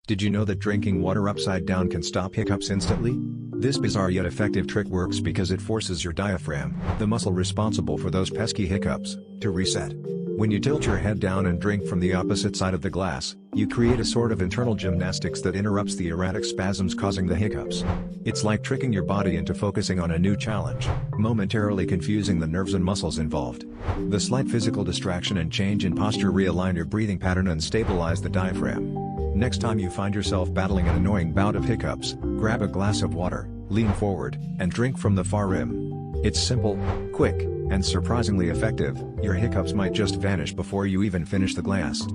Did you know that drinking water upside down can stop hiccups instantly? This bizarre yet effective trick works because it forces your diaphragm, the muscle responsible for those pesky hiccups, to reset. When you tilt your head down and drink from the opposite side of the glass, you create a sort of internal gymnastics that interrupts the erratic spasms causing the hiccups. It's like tricking your body into focusing on a new challenge, momentarily confusing the nerves and muscles involved. The slight physical distraction and change in posture realign your breathing pattern and stabilize the diaphragm. Next time you find yourself battling an annoying bout of hiccups, grab a glass of water, lean forward, and drink from the far rim. It's simple, quick, and surprisingly effective. Your hiccups might just vanish before you even finish the glass.